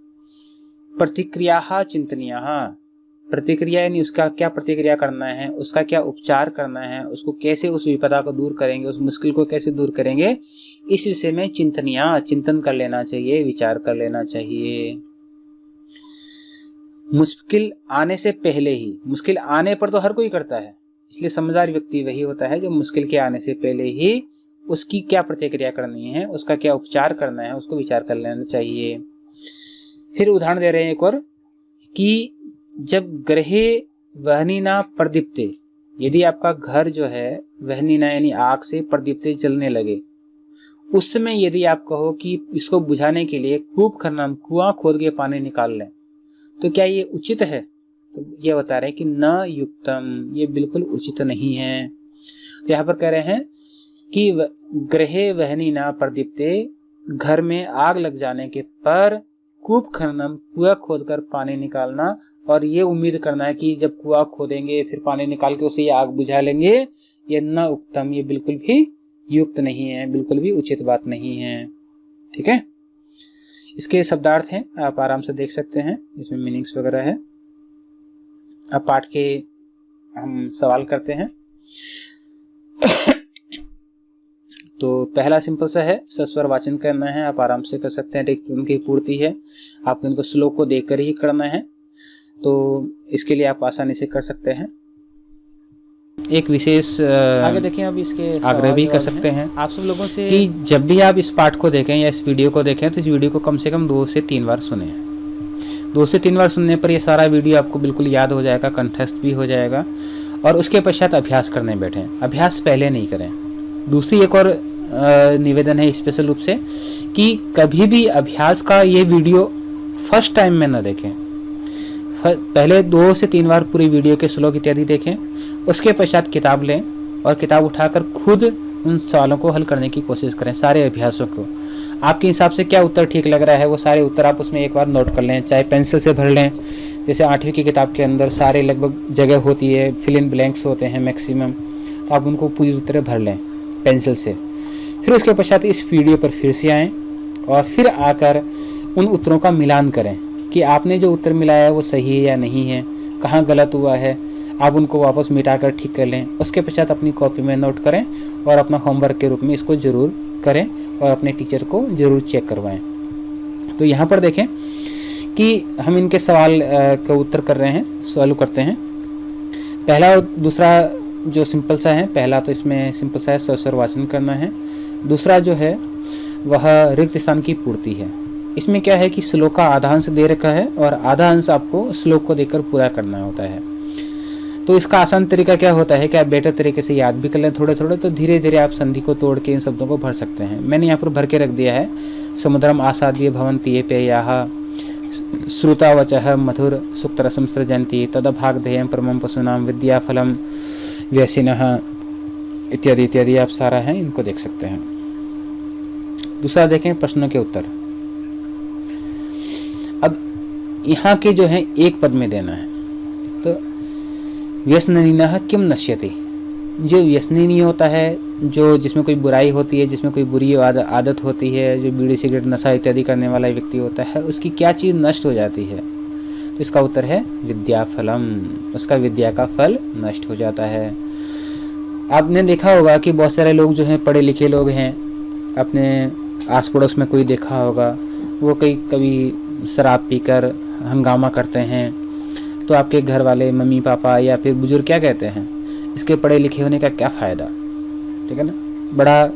प्रतिक्रिया चिंतनिया, प्रतिक्रिया यानी उसका क्या प्रतिक्रिया करना है, उसका क्या उपचार करना है, उसको कैसे उस विपदा को दूर करेंगे, उस मुश्किल को कैसे दूर करेंगे, इस विषय में चिंतनिया, चिंतन कर लेना चाहिए, विचार कर लेना चाहिए। मुश्किल आने से पहले ही, मुश्किल आने पर तो हर कोई करता है, इसलिए समझदार व्यक्ति वही होता है जो मुश्किल के आने से पहले ही उसकी क्या प्रतिक्रिया करनी है, उसका क्या उपचार करना है, उसको विचार कर लेना चाहिए। फिर उदाहरण दे रहे हैं एक और, कि जब ग्रहे वहनिना प्रदीप्ते, यदि आपका घर जो है वहनिना यानी आग से, प्रदीप्ते जलने लगे, उस समय यदि आप कहो कि इसको बुझाने के लिए कूप खनन, कुआं खोद के पानी निकाल लें, तो क्या ये उचित है? तो ये बता रहे हैं कि न युक्तम, ये बिल्कुल उचित नहीं है। तो यहाँ पर कह रहे हैं कि ग्रहे वहनिना प्रदीप्ते, घर में आग लग जाने के पर कूप खननम, कुआं खोदकर पानी निकालना, और ये उम्मीद करना है कि जब कुआं खोदेंगे फिर पानी निकाल के उसे आग बुझा लेंगे, ये न उत्तम, ये बिल्कुल भी युक्त नहीं है, बिल्कुल भी उचित बात नहीं है, ठीक है। इसके शब्दार्थ हैं, आप आराम से देख सकते हैं, इसमें मीनिंग्स वगैरह है। अब पाठ के हम सवाल करते हैं। तो पहला सिंपल सा है, सस्वर वाचन करना है, आप आराम से कर सकते हैं, टेक्स्ट की पूर्ति है, आपको इनको श्लोक को देखकर ही करना है, तो इसके लिए आप आसानी से कर सकते हैं। एक विशेष आगे देखें, अब इसके आग्रह भी कर सकते हैं आप सब लोगों से कि जब भी आप इस पाठ को देखें या इस वीडियो को देखें, तो इस वीडियो को कम से कम 2 से 3 बार सुने। 2 से 3 बार सुनने पर यह सारा वीडियो आपको बिल्कुल याद हो जाएगा, कंठस्थ भी हो जाएगा, और उसके पश्चात अभ्यास करने बैठें। अभ्यास पहले नहीं करें। दूसरी एक और निवेदन है स्पेशल रूप से, कि कभी भी अभ्यास का ये वीडियो फर्स्ट टाइम में न देखें। पहले 2 से 3 बार पूरी वीडियो के श्लोक इत्यादि देखें, उसके पश्चात किताब लें और किताब उठाकर खुद उन सवालों को हल करने की कोशिश करें, सारे अभ्यासों को। आपके हिसाब से क्या उत्तर ठीक लग रहा है, वो सारे उत्तर आप उसमें एक बार नोट कर लें, चाहे पेंसिल से भर लें। जैसे 8वीं की किताब के अंदर सारे लगभग जगह होती है, फिल इन ब्लैंक्स होते हैं मैक्सिमम, तो आप उनको पूरी तरह भर लें पेंसिल से। फिर उसके पश्चात इस वीडियो पर फिर से आएँ और फिर आकर उन उत्तरों का मिलान करें कि आपने जो उत्तर मिलाया है वो सही है या नहीं है, कहाँ गलत हुआ है। आप उनको वापस मिटाकर ठीक कर लें। उसके पश्चात अपनी कॉपी में नोट करें और अपना होमवर्क के रूप में इसको ज़रूर करें और अपने टीचर को ज़रूर चेक करवाएं। तो यहाँ पर देखें कि हम इनके सवाल का उत्तर कर रहे हैं, सॉल्व करते हैं। पहला और दूसरा जो सिंपल सा है, पहला तो इसमें सिंपल सा है, स्वर वाचन करना है। दूसरा जो है वह रिक्त स्थान की पूर्ति है। इसमें क्या है कि श्लोक का आधा अंश दे रखा है और आधा अंश आपको श्लोक को देकर पूरा करना होता है। तो इसका आसान तरीका क्या होता है कि आप बेटर तरीके से याद भी कर लें थोड़े थोड़े, तो धीरे धीरे आप संधि को तोड़ के इन शब्दों को भर सकते हैं। मैंने यहाँ पर भर के रख दिया है। समुद्रम आसाद्य भवन्ति ये पेयाः श्रुतावचः मधुर सुक्तरसं सृजन्ति तदभागधेयं परमं पशूनां विद्याफलं व्यसिनः इत्यादि इत्यादि। आप सारा है इनको देख सकते हैं। दूसरा देखें प्रश्नों के उत्तर। अब यहाँ के जो है एक पद में देना है। तो व्यसनिनः किम नश्यति, जो व्यसनी होता है, जो जिसमें कोई बुराई होती है, जिसमें कोई बुरी आदत होती है, जो बीड़ी सिगरेट नशा इत्यादि करने वाला व्यक्ति होता है, उसकी क्या चीज़ नष्ट हो जाती है। तो इसका उत्तर है विद्याफलम, उसका विद्या का फल नष्ट हो जाता है। आपने देखा होगा कि बहुत सारे लोग जो हैं पढ़े लिखे लोग हैं, अपने आस पड़ोस में कोई देखा होगा, वो कभी शराब पीकर हंगामा करते हैं, तो आपके घर वाले मम्मी पापा या फिर बुजुर्ग क्या कहते हैं, इसके पढ़े लिखे होने का क्या फ़ायदा, ठीक है ना, बड़ा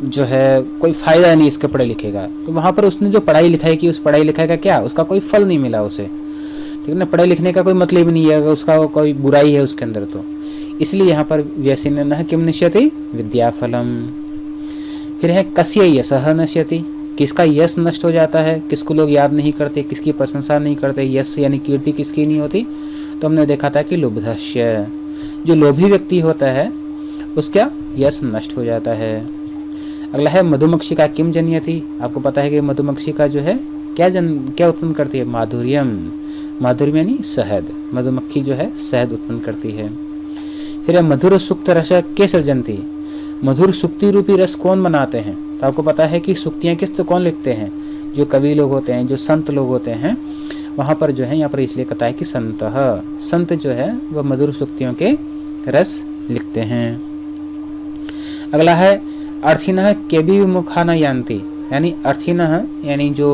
जो है कोई फ़ायदा नहीं इसके पढ़े लिखे का। तो वहाँ पर उसने जो पढ़ाई लिखाई की, उस पढ़ाई लिखाई का क्या, उसका कोई फल नहीं मिला उसे, ठीक है ना। पढ़े लिखने का कोई मतलब नहीं है, उसका कोई बुराई है उसके अंदर। तो इसलिए यहाँ पर व्यसनिनः किम नश्यति विद्याफलम। फिर है कस्य यशः नश्यति, किसका यश नष्ट हो जाता है, किसको लोग याद नहीं करते, किसकी प्रशंसा नहीं करते, यश यानी कीर्ति किसकी नहीं होती। तो हमने देखा था कि लुब्धस्य, जो लोभी व्यक्ति होता है उसका यश नष्ट हो जाता है। अगला है मधुमक्षिका किम जनयति, आपको पता है कि मधुमक्षिका जो है क्या उत्पन्न करती है, माधुर्यम, माधुर्य यानी शहद, मधुमक्खी जो है शहद उत्पन्न करती है। फिर है मधुर सुक्त रस के सृजन्ति, मधुर सुक्ति रूपी रस कौन बनाते हैं। तो आपको पता है कि सुक्तियाँ किस तो कौन लिखते हैं, जो कवि लोग होते हैं, जो संत लोग होते हैं, वहाँ पर जो है यहाँ पर इसलिए कहता है कि संत जो है वह मधुर सुक्तियों के रस लिखते हैं। अगला है अर्थिनः केवि विमुखा न यान्ति, यानी अर्थिनः यानी जो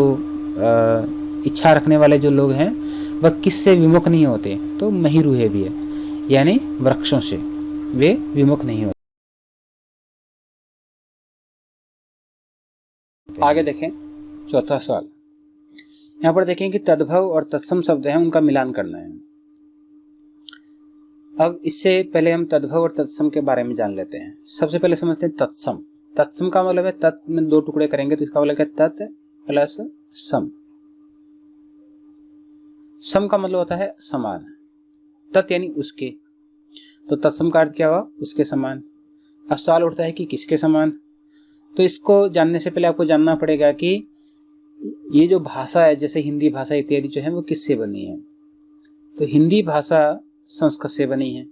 इच्छा रखने वाले जो लोग हैं वह किससे विमुख नहीं होते। तो महिरूहे भी है, यानी वृक्षों से वे विमुख नहीं होते। आगे देखें चौथा सवाल। यहाँ पर देखें कि तद्भव और तत्सम शब्द हैं, उनका मिलान करना है। अब इससे पहले हम तद्भव और तत्सम के बारे में जान लेते हैं। सबसे पहले समझते हैं तत्सम। तत्सम का मतलब है तत् में दो टुकड़े करेंगे तो इसका मतलब है तत् प्लस सम। सम का मतलब होता है समान, तत् यानी उसके, तो तत्सम का अर्थ क्या हुआ, उसके समान। अब सवाल उठता है कि किसके समान। तो इसको जानने से पहले आपको जानना पड़ेगा कि ये जो भाषा है, जैसे हिंदी भाषा इत्यादि जो है वो किससे बनी है। तो हिंदी भाषा संस्कृत से बनी है।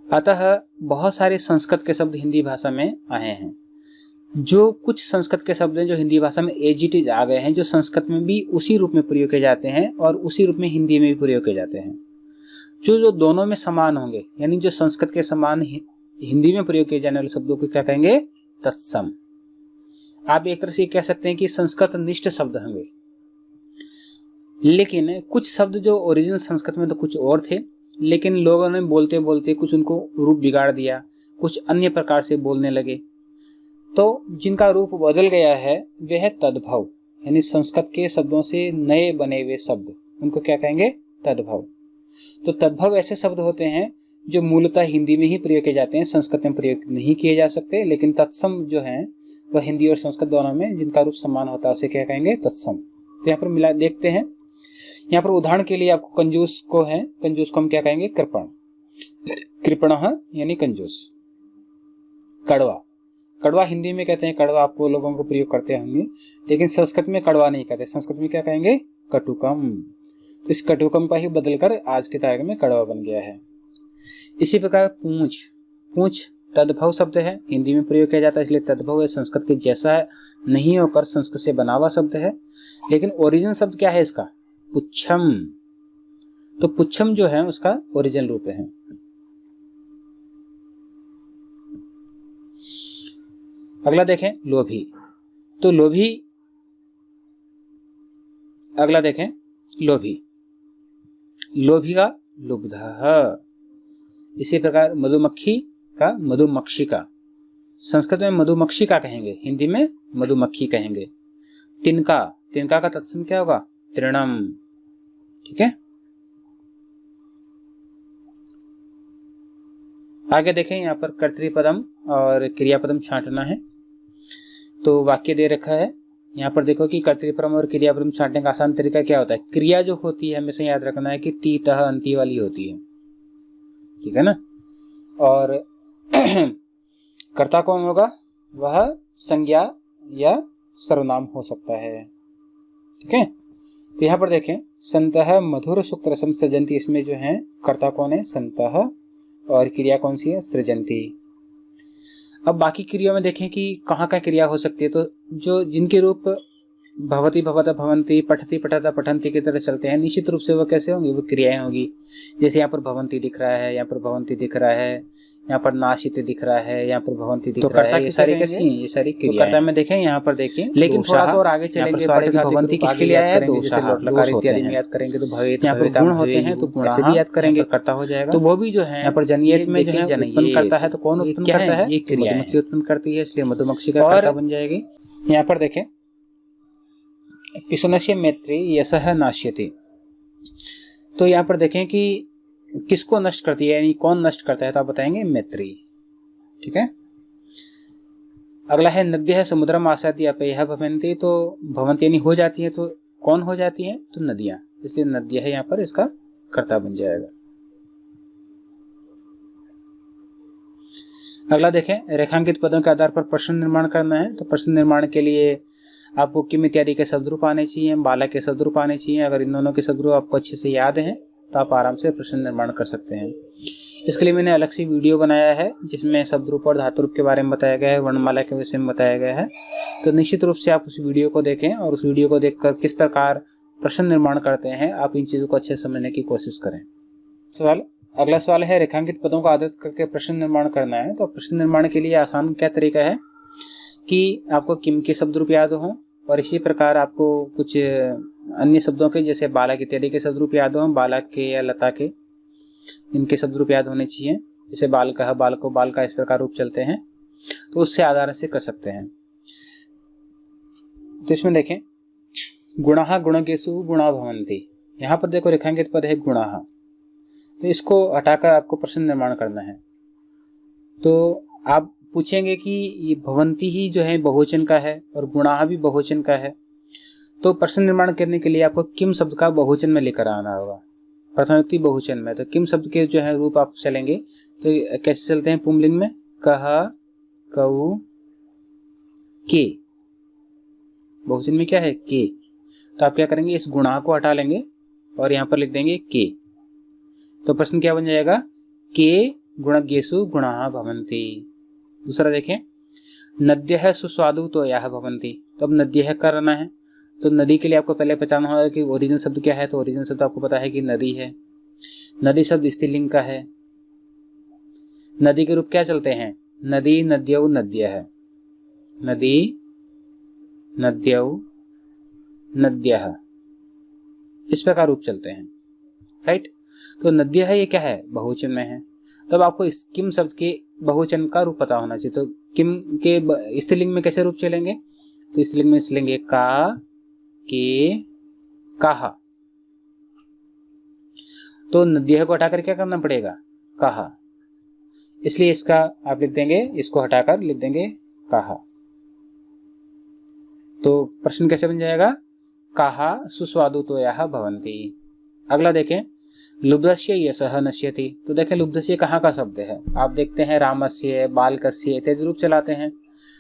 अतः बहुत सारे संस्कृत के शब्द हिंदी भाषा में आए हैं। जो कुछ संस्कृत के शब्द हैं जो हिंदी भाषा में एज इट इज आ गए हैं, जो संस्कृत में भी उसी रूप में प्रयोग किए जाते हैं और उसी रूप में हिंदी में भी प्रयोग किए जाते हैं। जो दोनों में समान होंगे, यानी जो संस्कृत के समान हिंदी में प्रयोग किए जाने वाले शब्दों को क्या कहेंगे, तत्सम। आप एक तरह से कह सकते हैं कि संस्कृत निष्ठ शब्द होंगे। लेकिन कुछ शब्द जो ओरिजिनल संस्कृत में तो कुछ और थे, लेकिन लोगों ने बोलते बोलते कुछ उनको रूप बिगाड़ दिया, कुछ अन्य प्रकार से बोलने लगे, तो जिनका रूप बदल गया है वह है तद्भव, यानी संस्कृत के शब्दों से नए बने हुए शब्द, उनको क्या कहेंगे, तद्भव। तो तद्भव ऐसे शब्द होते हैं जो मूलतः हिंदी में ही प्रयोग किए जाते हैं, संस्कृत में प्रयोग नहीं किए जा सकते। लेकिन तत्सम जो है वह हिंदी और संस्कृत दोनों में जिनका रूप समान होता है उसे क्या कहेंगे, तत्सम। तो यहाँ पर मिला देखते हैं। यहाँ पर उदाहरण के लिए आपको कंजूस को हम क्या कहेंगे, कृपण। कृपणः यानी कंजूस। कड़वा हिंदी में कहते हैं, कड़वा आपको लोगों को प्रयोग करते होंगे, लेकिन संस्कृत में कड़वा नहीं कहते, संस्कृत में क्या कहेंगे, कटुकम। तो इस कटुकम का ही बदलकर आज की तारीख में कड़वा बन गया है। इसी प्रकार पूंछ तद्भव शब्द है, हिंदी में प्रयोग किया जाता है, इसलिए तद्भव है, संस्कृत के जैसा है नहीं होकर संस्कृत से बना हुआ शब्द है। लेकिन ओरिजिनल शब्द क्या है इसका? पुच्छम। तो पुच्छम जो है उसका ओरिजिनल रूप है। अगला देखें लोभी। तो लोभी, अगला देखें लोभी, लोभी का लुब्धः। इसी प्रकार मधुमक्खी का मधुमक्षिका, संस्कृत में मधुमक्षिका कहेंगे, हिंदी में मधुमक्खी कहेंगे। तिनका, तिनका का तत्सम क्या होगा? तृणम। ठीक है, आगे देखें यहाँ पर कर्तृपदम और क्रियापदम छांटना है। तो वाक्य दे रखा है यहाँ पर, देखो कि कर्तृपदम और क्रियापदम छांटने का आसान तरीका क्या होता है। क्रिया जो होती है हमेशा याद रखना है कि तीतः अंति वाली होती है, ठीक है ना। और कर्ता कौन होगा? वह संज्ञा या सर्वनाम हो सकता है, ठीक है। तो यहाँ पर देखें संतः मधुर सुक्त रसम सृजंती, इसमें जो है कर्ता कौन है? संतः, और क्रिया कौन सी है? सृजंती। अब बाकी क्रियाओं में देखें कि कहाँ कहाँ क्रिया हो सकती है। तो जो जिनके रूप भवति भवत भवंती, पठति पठता पठंती की तरह चलते हैं, निश्चित रूप से वो कैसे होंगी? वो क्रियाएं होंगी। जैसे यहाँ पर भवंती दिख रहा है, यहाँ पर भवंती दिख रहा है, यहाँ पर नाशित दिख रहा है, यहाँ पर भवंती दिख रहा है, ये सारी कैसी हैं? ये सारी क्रिया। कर्ता में देखें यहाँ पर देखें, लेकिन थोड़ा सा और आगे चलेंगे भवंती किसके लिए आया है? जैसे लोट लकार इत्यादि में याद करेंगे तो भवेत, यहाँ पर गुण होते हैं तो गुण से भी याद करेंगे, कर्ता हो जाएगा। तो वो भी जो है यहाँ पर जनियत में जो है उत्पन्न करता है, तो कौन उत्पन्न करता है? ये क्रिया मधुमक्खी उत्पन्न करती है, इसलिए मधुमक्खी का कर्ता बन जाएगी। यहाँ पर देखें पिशुनस्य मैत्री यशः नाश्यति। तो यहाँ पर देखें कि किसको नष्ट करती है, यानी कौन नष्ट करता है, तो आप बताएंगे मैत्री, ठीक है। अगला है नद्यः समुद्रम आसाद्य अपयः भवन्ति। तो भवन्ति यानी हो जाती है, तो कौन हो जाती है? तो नदियां, इसलिए नद्यः यहाँ पर इसका कर्ता बन जाएगा। अगला देखें रेखांकित पदों के आधार पर प्रश्न निर्माण करना है। तो प्रश्न निर्माण के लिए आपको किम इत्यादि के शब्दरूप आने चाहिए, बालक के शब्दरूप आने चाहिए। अगर इन दोनों के शब्दरूप आपको अच्छे से याद हैं तो आप आराम से प्रश्न निर्माण कर सकते हैं। इसके लिए मैंने अलग से वीडियो बनाया है जिसमें शब्दरूप और धातुरूप के बारे में बताया गया है, वर्णमाला के विषय में बताया गया है। तो निश्चित रूप से आप उस वीडियो को देखें और उस वीडियो को देखकर किस प्रकार प्रश्न निर्माण करते हैं आप इन चीज़ों को अच्छे से समझने की कोशिश करें। अगला सवाल है रेखांकित पदों का आदत करके प्रश्न निर्माण करना है। तो प्रश्न निर्माण के लिए आसान क्या तरीका है कि आपको किम के शब्दरूप याद हों, और इसी प्रकार आपको कुछ अन्य शब्दों के जैसे बालक इत्यादि के शब्दरूप याद हों, बालक के या लता के, इनके शब्दरूप याद होने चाहिए। जैसे बालकः, बालको, बालका, इस प्रकार रूप चलते हैं, तो उससे आधार से कर सकते हैं। तो इसमें देखें गुणः गुणकेषु गुणा भवन्ति। यहाँ पर देखो रेखांकित पद है गुणः, तो इसको हटाकर आपको प्रश्न निर्माण करना है। तो आप पूछेंगे कि ये भवंती ही जो है बहुवचन का है और गुणाह भी बहुवचन का है, तो प्रश्न निर्माण करने के लिए आपको किम शब्द का बहुवचन में लेकर आना होगा, प्रथम व्यक्ति बहुवचन में। तो किम शब्द के जो है रूप आप चलेंगे तो कैसे चलते हैं पुंलिंग में? कह, कऊ, के। बहुवचन में क्या है? के। तो आप क्या करेंगे? इस गुणाह को हटा लेंगे और यहाँ पर लिख देंगे के। तो प्रश्न क्या बन जाएगा? के गुणज्ञेषु गुणाः भवन्ति। दूसरा देखें नद्यः सुस्वादु तोयाः भवन्ति। तो अब नद्यः करना है, तो नदी के लिए आपको पहले पहचानना होगा कि ओरिजिनल शब्द क्या है। तो ओरिजिनल शब्द आपको पता है कि नदी है। नदी शब्द स्त्रीलिंग का है। नदी के रूप क्या चलते हैं? नदी, नद्यौ, नद्यः। नदी, नद्यौ, नद्यः, इस प्रकार रूप चलते हैं, राइट। तो नद्यः ये क्या है? बहुवचन में है। तब आपको इस किम शब्द के बहुवचन का रूप पता होना चाहिए। तो किम के स्त्रीलिंग में कैसे रूप चलेंगे? तो स्त्रीलिंग में चलेंगे का, के, काहा। तो नद्यः को हटाकर क्या करना पड़ेगा? काहा। इसलिए इसका आप लिख देंगे, इसको हटाकर लिख देंगे काहा। तो प्रश्न कैसे बन जाएगा? काहा सुस्वादु तोयाः भवन्ति। अगला देखें लुब्धस्य यशः नश्यति। तो देखें लुब्धस्य कहाँ का शब्द है? आप देखते हैं रामस्य, बालकस्य इत्यादि रूप चलाते हैं।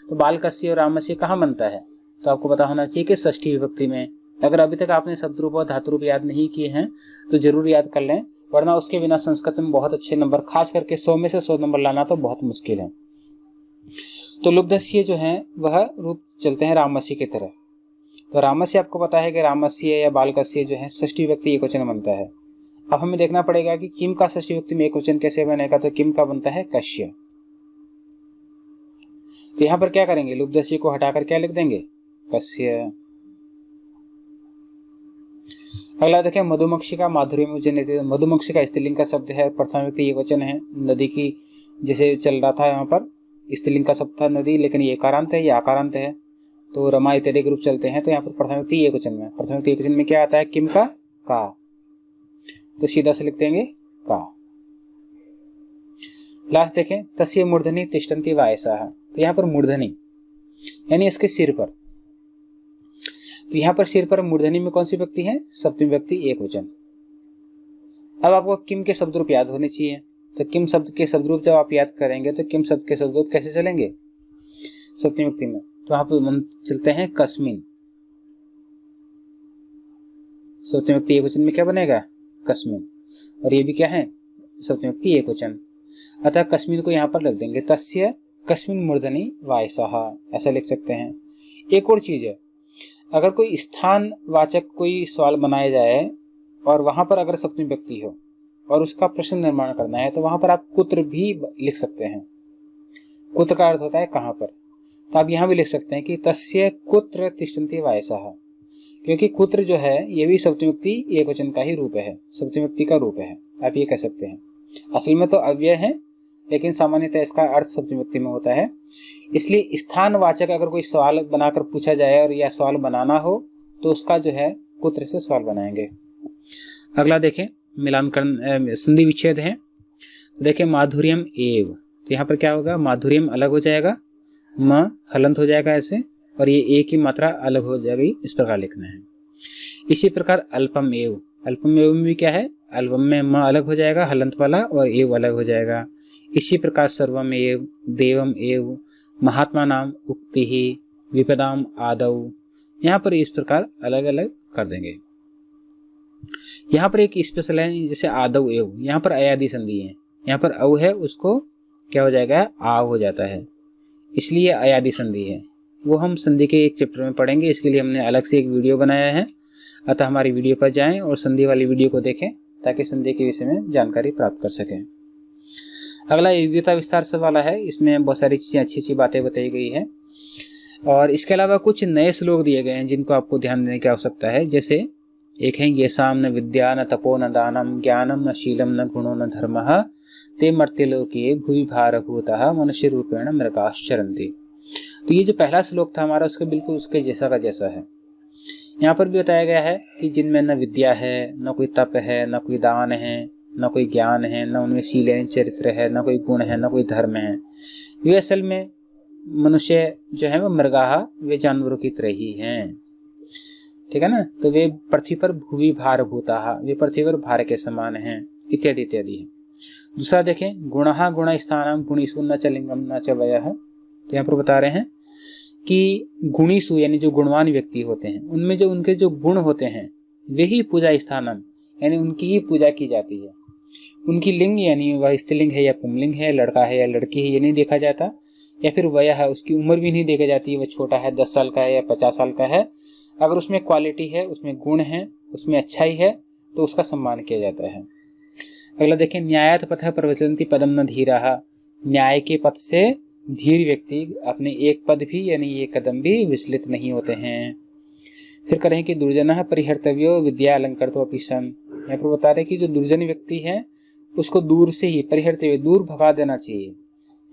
तो बालकस्य और रामस्य कहाँ बनता है? तो आपको पता होना चाहिए कि षष्ठी विभक्ति में। अगर अभी तक आपने शब्द रूप और धातु रूप याद नहीं किए हैं तो जरूर याद कर लें। वरना उसके बिना संस्कृत में बहुत अच्छे नंबर, खास करके 100 में से 100 नंबर लाना तो बहुत मुश्किल है। तो लुब्धस्य जो है वह रूप चलते हैं रामस्य की तरह। तो रामस्य आपको पता है कि रामस्य या बालकस्य जो है षष्ठी विभक्ति एकवचन बनता है। अब हमें देखना पड़ेगा कि किम का षष्ठी विभक्ति में एकवचन कैसे बनेगा। तो किम का बनता है कश्य। तो यहां पर क्या करेंगे, लुब्धस्य को हटाकर क्या लिख देंगे, कस्य। अगला देखें मधुमक्षिका माधुर्य में जनित। मधुमक्षिका स्त्रीलिंग का शब्द है, प्रथम व्यक्ति एकवचन है। नदी की जैसे चल रहा था यहाँ पर स्त्रीलिंग का शब्द था नदी, लेकिन ये एकारांत है, ये आकारांत है। तो रमा इत्यादि के रूप चलते हैं। तो यहाँ पर प्रथम व्यक्ति एकवचन में, प्रथम व्यक्ति एकवचन में क्या आता है, किम का। तो सीधा से लिख देंगे का। लास्ट देखें तस्य मूर्धनि तिष्ठन्ति वायसाः। तो यहाँ पर मूर्धनि यानी इसके सिर पर। तो यहाँ पर सिर पर मूर्धनि में कौन सी व्यक्ति है, सप्तमी व्यक्ति एकवचन। अब आपको किम के शब्द रूप याद होने चाहिए। तो किम शब्द के शब्द रूप जब आप याद करेंगे तो किम शब्द के शब्द रूप कैसे चलेंगे, सप्तमी व्यक्ति में। तो यहाँ पर चलते हैं कस्मिन। सप्तमी व्यक्ति एकवचन में क्या बनेगा, कस्मिन। और ये भी क्या है, सप्तमी व्यक्ति एकवचन। अतः कस्मिन को यहाँ पर लिख देंगे तस्य कस्मिन मूर्धनि वायसाः, ऐसा लिख सकते हैं। एक और चीज है, अगर कोई स्थान वाचक कोई सवाल बनाया जाए और वहां पर अगर सप्तमी व्यक्ति हो और उसका प्रश्न निर्माण करना है तो वहां पर आप कुत्र भी लिख सकते हैं। कुत्र का अर्थ होता है कहां पर। तो आप यहां भी लिख सकते हैं कि तस्य कुत्र तिष्ठन्ति वायसाः, क्योंकि कुत्र जो है ये भी सप्तमी व्यक्ति एकवचन का ही रूप है, सप्तमी व्यक्ति का रूप है, आप ये कह सकते हैं। असल में तो अव्यय है, लेकिन सामान्यतः इसका अर्थ सप्तमी व्यक्ति में होता है। इसलिए स्थानवाचक अगर कोई सवाल बनाकर पूछा जाए और यह सवाल बनाना हो तो उसका जो है कुत्र से सवाल बनाएंगे। अगला देखें मिलानकरण संधि विच्छेद है। देखें माधुर्यम एव। तो यहाँ पर क्या होगा, माधुर्यम अलग हो जाएगा, म हलंत हो जाएगा ऐसे, और ये ए की मात्रा अलग हो जाएगी, इस प्रकार लिखना है। इसी प्रकार अल्पम एव। अल्पम एव में भी क्या है, अल्पम में म अलग हो जाएगा हलंत वाला और एव अलग हो जाएगा। इसी प्रकार सर्वम एव, देवम एव, महात्मा नाम उक्ति ही, विपदाम आदौ। यहाँ पर इस प्रकार अलग अलग कर देंगे। यहाँ पर एक स्पेशल है, जैसे आदौ एव, यहाँ पर अयादि संधि है, यहाँ पर औ है उसको क्या हो जाएगा, आ हो जाता है, इसलिए अयादि संधि है। वो हम संधि के एक चैप्टर में पढ़ेंगे, इसके लिए हमने अलग से एक वीडियो बनाया है। अतः हमारी वीडियो पर जाएं और संधि वाली वीडियो को देखें ताकि संधि के विषय में जानकारी प्राप्त कर सकें। अगला योग्यता विस्तार से वाला है, इसमें बहुत सारी चीजें अच्छी बातें बताई गई है। और इसके अलावा कुछ नए श्लोक दिए गए हैं जिनको आपको ध्यान देने की आवश्यकता है। जैसे एक है, येषां न विद्या न तपो न दानम ज्ञानम न शीलम न गुणो न धर्मः ते मर्त्यलोके भुवि भारभूतः मनुष्य रूपेण मृगाश्चरन्ति। तो ये जो पहला श्लोक था हमारा, उसके बिल्कुल उसके जैसा का जैसा है। यहाँ पर भी बताया गया है कि जिनमें न विद्या है, न कोई तप है, न कोई दान है, न कोई ज्ञान है, न उनमें शील चरित्र है, न कोई गुण है, न कोई धर्म है, वे असल में मनुष्य जो है वो मृगाः, वे जानवरों की तरह ही हैं। ठीक है ना। तो वे पृथ्वी पर भुवि भारभूताः, वे पृथ्वी पर भार के समान हैं, इत्यादि इत्यादि है। दूसरा देखें, गुणः गुण स्थानम गुणीषु न च लिंगम न च वयः। तो यहाँ पर बता रहे हैं कि गुणीषु यानी जो गुणवान व्यक्ति होते हैं, उनमें जो उनके जो गुण होते हैं वे ही पूजा स्थानम यानी उनकी ही पूजा की जाती है। उनकी लिंग यानी वह स्त्रीलिंग है या पुंलिंग है, लड़का है या लड़की है, ये नहीं देखा जाता। या फिर वयः है, उसकी उम्र भी नहीं देखी जाती, वह छोटा है 10 साल का है या 50 साल का है। अगर उसमें क्वालिटी है, उसमें गुण है, उसमें अच्छाई है तो उसका सम्मान किया जाता है। अगला देखें, न्यायात पथः प्रविचलन्ति पदम न धीराः। न्याय के पथ से धीर व्यक्ति अपने एक पद भी यानी एक कदम भी विचलित नहीं होते हैं। फिर करें कि दुर्जनः परिहर्तव्यो विद्या अलंकृतो अपि सन्। यहाँ पर बता रहे कि जो दुर्जन व्यक्ति है उसको दूर से ही परिहर्तव्य, दूर भगा देना चाहिए।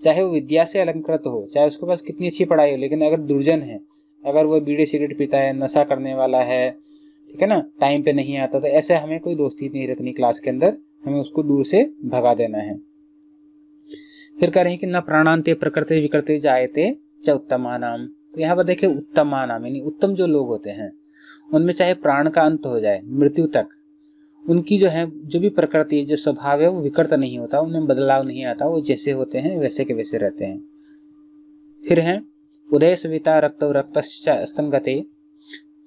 चाहे वो विद्या से अलंकृत हो, चाहे उसके पास कितनी अच्छी पढ़ाई हो, लेकिन अगर दुर्जन है, अगर वो बीड़ी सिगरेट पीता है, नशा करने वाला है, ठीक है ना, टाइम पे नहीं आता, तो ऐसे हमें कोई दोस्ती नहीं रखनी क्लास के अंदर, हमें उसको दूर से भगा देना है। फिर कह रहे हैं कि न प्राणांते प्रकृति विकृति जायते च उत्तमानाम। तो यहाँ पर देखिए उत्तमानाम यानी उत्तम जो लोग होते हैं उनमें चाहे प्राण का अंत हो जाए, मृत्यु तक उनकी जो है जो भी प्रकृति जो स्वभाव है वो विकृत नहीं होता, उनमें बदलाव नहीं आता, वो जैसे होते हैं वैसे के वैसे रहते हैं। फिर है उदय सविता रक्तौ रक्तश्च स्तंगते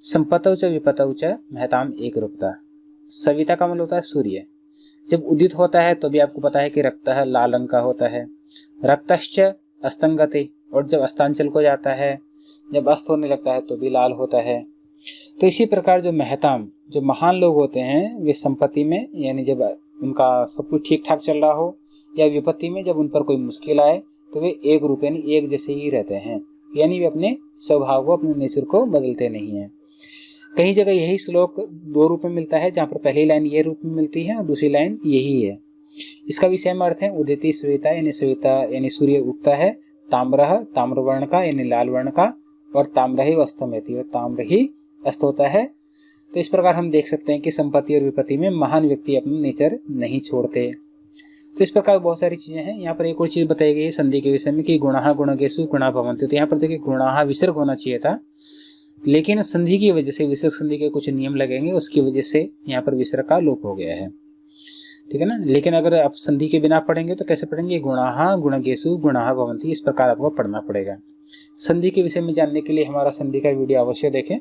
संपतौ च विपतौ च महताम एक रूपता। सविता का मतलब होता है सूर्य, जब उदित होता है तो भी आपको पता है कि रक्तः लाल रंग का होता है। रक्तश्च अस्तंगते, और जब अस्तांचल को जाता है, जब अस्त होने लगता है तो भी लाल होता है। तो इसी प्रकार जो महताम, जो महान लोग होते हैं, वे संपत्ति में यानी जब उनका सब कुछ ठीक ठाक चल रहा हो, या विपत्ति में जब उन पर कोई मुश्किल आए, तो वे एक रूप यानी एक जैसे ही रहते हैं, यानी वे अपने स्वभाव को, अपने नेचर को बदलते नहीं हैं। कई जगह यही श्लोक दो रूप में मिलता है, जहाँ पर पहली लाइन ये रूप में मिलती है और दूसरी लाइन यही है। इसका भी सेम अर्थ है, उदिति श्वेता यानी श्वेता यानी सूर्य उगता है, ताम्रः ताम्र वर्ण का यानी लाल वर्ण का, और ताम्रहि अस्तमेति, और ताम्र ही अस्त होता है। तो इस प्रकार हम देख सकते हैं कि संपत्ति और विपत्ति में महान व्यक्ति अपना नेचर नहीं छोड़ते। तो इस प्रकार बहुत सारी चीजें हैं। यहाँ पर एक और चीज बताई गई है संधि के विषय में कि गुणः गुणगेषु गुणा भवन्ति। तो यहाँ पर देखिए गुणः विसर्ग होना चाहिए था, लेकिन संधि की वजह से, विसर्ग संधि के कुछ नियम लगेंगे, उसकी वजह से यहाँ पर विसर्ग का लोप हो गया है, ठीक है ना। लेकिन अगर आप संधि के बिना पढ़ेंगे तो कैसे पढ़ेंगे, गुणः गुणगेषु गुणः भवन्ति, इस प्रकार आपको पढ़ना पड़ेगा। संधि के विषय में जानने के लिए हमारा संधि का वीडियो अवश्य देखें।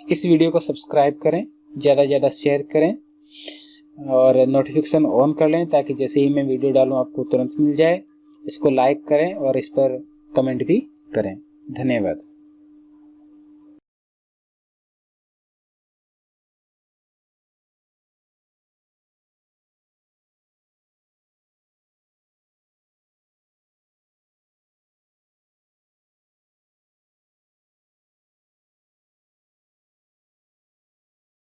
इस वीडियो को सब्सक्राइब करें, ज़्यादा से ज़्यादा शेयर करें और नोटिफिकेशन ऑन कर लें, ताकि जैसे ही मैं वीडियो डालूं आपको तुरंत मिल जाए। इसको लाइक करें और इस पर कमेंट भी करें। धन्यवाद।